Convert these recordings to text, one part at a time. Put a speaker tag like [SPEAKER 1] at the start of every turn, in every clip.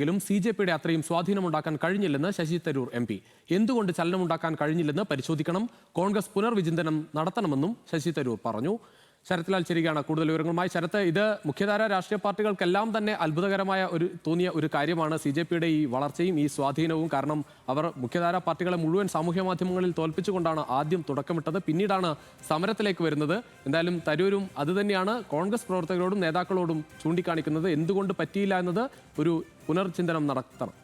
[SPEAKER 1] എങ്കിലും CJPയുടെ അത്രയും സ്വാധീനമുണ്ടാക്കാൻ കഴിഞ്ഞില്ലെന്ന് ശശി തരൂർ MP. എന്തുകൊണ്ട് ചലനമുണ്ടാക്കാൻ കഴിഞ്ഞില്ലെന്ന് പരിശോധിക്കണം, കോൺഗ്രസ് പുനർവിചിന്തനം നടത്തണമെന്നും ശശി തരൂർ പറഞ്ഞു. ശരത്ലാൽ ചേരുകയാണ് കൂടുതൽ വിവരങ്ങളുമായി. ശരത്ത്, ഇത് മുഖ്യധാര രാഷ്ട്രീയ പാർട്ടികൾക്കെല്ലാം തന്നെ അത്ഭുതകരമായ തോന്നിയ ഒരു കാര്യമാണ് CJPയുടെ ഈ വളർച്ചയും ഈ സ്വാധീനവും. കാരണം അവർ മുഖ്യധാര പാർട്ടികളെ മുഴുവൻ സാമൂഹ്യ മാധ്യമങ്ങളിൽ തോൽപ്പിച്ചുകൊണ്ടാണ് ആദ്യം തുടക്കമിട്ടത്, പിന്നീടാണ് സമരത്തിലേക്ക് വരുന്നത്. എന്തായാലും തരൂരും അതുതന്നെയാണ് കോൺഗ്രസ് പ്രവർത്തകരോടും നേതാക്കളോടും ചൂണ്ടിക്കാണിക്കുന്നത്. എന്തുകൊണ്ട് പറ്റിയില്ല എന്നത് ഒരു പുനർചിന്തനം നടത്തണം.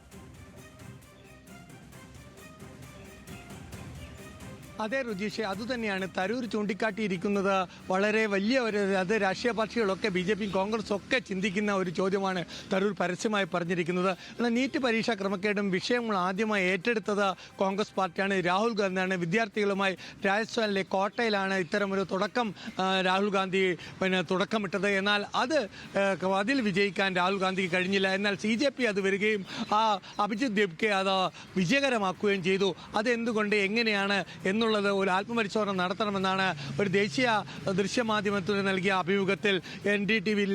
[SPEAKER 2] അതെ രുചീഷ്, അതുതന്നെയാണ് തരൂർ ചൂണ്ടിക്കാട്ടിയിരിക്കുന്നത്. വളരെ വലിയ അത് രാഷ്ട്രീയ പാർട്ടികളൊക്കെ BJP കോൺഗ്രസ് ഒക്കെ ചിന്തിക്കുന്ന ഒരു ചോദ്യമാണ് തരൂർ പരസ്യമായി പറഞ്ഞിരിക്കുന്നത്. എന്നാൽ നീറ്റ് പരീക്ഷാ ക്രമക്കേടും വിഷയങ്ങൾ ആദ്യമായി ഏറ്റെടുത്തത് കോൺഗ്രസ് പാർട്ടിയാണ്, രാഹുൽ ഗാന്ധിയാണ്. വിദ്യാർത്ഥികളുമായി രാജസ്ഥാനിലെ കോട്ടയിലാണ് ഇത്തരമൊരു തുടക്കം രാഹുൽ ഗാന്ധി തുടക്കമിട്ടത്. എന്നാൽ അതിൽ വിജയിക്കാൻ രാഹുൽ ഗാന്ധിക്ക് കഴിഞ്ഞില്ല. എന്നാൽ CJP അത് വരികയും അഭിജിത് ദേബ്ക്കെ അത് വിജയകരമാക്കുകയും ചെയ്തു. അതെന്തുകൊണ്ട്, എങ്ങനെയാണ് എന്നുള്ളത് ഒരു ആത്മപരിശോധന നടത്തണമെന്നാണ് ഒരു ദേശീയ ദൃശ്യമാധ്യമത്തിന് നൽകിയ അഭിമുഖത്തിൽ NDTVയിൽ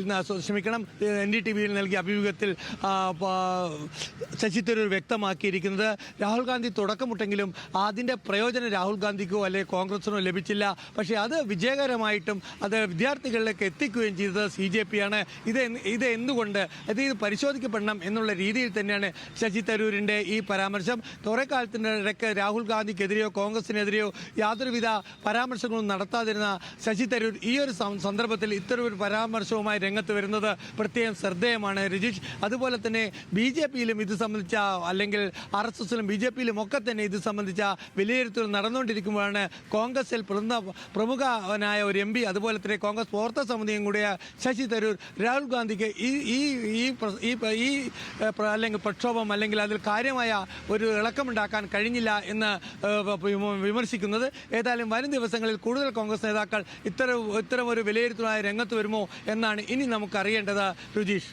[SPEAKER 2] നൽകിയ അഭിമുഖത്തിൽ ശശി തരൂർ വ്യക്തമാക്കിയിരിക്കുന്നത്. രാഹുൽ ഗാന്ധി തുടക്കമിട്ടെങ്കിലും അതിൻ്റെ പ്രയോജനം രാഹുൽ ഗാന്ധിക്കോ അല്ലെങ്കിൽ കോൺഗ്രസിനോ ലഭിച്ചില്ല. പക്ഷേ അത് വിജയകരമായിട്ടും അത് വിദ്യാർത്ഥികളിലേക്ക് എത്തിക്കുകയും ചെയ്തത് CJP ആണ്. ഇത് എന്തുകൊണ്ട് ഇത് പരിശോധിക്കപ്പെടണം എന്നുള്ള രീതിയിൽ തന്നെയാണ് ശശി തരൂരിൻ്റെ ഈ പരാമർശം. കുറേ കാലത്തിൻ്റെ ഇടയ്ക്ക് രാഹുൽ ഗാന്ധിക്കെതിരെയോ കോൺഗ്രസിനെതിരെയോ യാതൊരുവിധ പരാമർശങ്ങളും നടത്താതിരുന്ന ശശി തരൂർ ഈ ഒരു സന്ദർഭത്തിൽ ഇത്തരമൊരു പരാമർശവുമായി രംഗത്ത് വരുന്നത് പ്രത്യേകം ശ്രദ്ധേയമാണ് രജീഷ്. അതുപോലെ തന്നെ BJPയിലും ഇത് സംബന്ധിച്ച, അല്ലെങ്കിൽ RSSലും BJPയിലും ഒക്കെ തന്നെ ഇത് സംബന്ധിച്ച വിലയിരുത്തൽ നടന്നുകൊണ്ടിരിക്കുമ്പോഴാണ് കോൺഗ്രസിൽ പ്രമുഖനായ ഒരു MP, അതുപോലെ തന്നെ കോൺഗ്രസ് പ്രവർത്തക സമിതിയും കൂടിയ ശശി തരൂർ രാഹുൽ ഗാന്ധിക്ക് അല്ലെങ്കിൽ പ്രക്ഷോഭം അല്ലെങ്കിൽ അതിൽ കാര്യമായ ഒരു ഇളക്കമുണ്ടാക്കാൻ കഴിഞ്ഞില്ല എന്ന് വിമർശിക്കുന്നത്. ഏതായാലും വരും ദിവസങ്ങളിൽ കൂടുതൽ കോൺഗ്രസ് നേതാക്കൾ ഇത്തരം ഒരു വിലയിരുത്തലുമായി രംഗത്ത് വരുമോ എന്നാണ് ഇനി നമുക്ക് അറിയേണ്ടത് രുചീഷ്.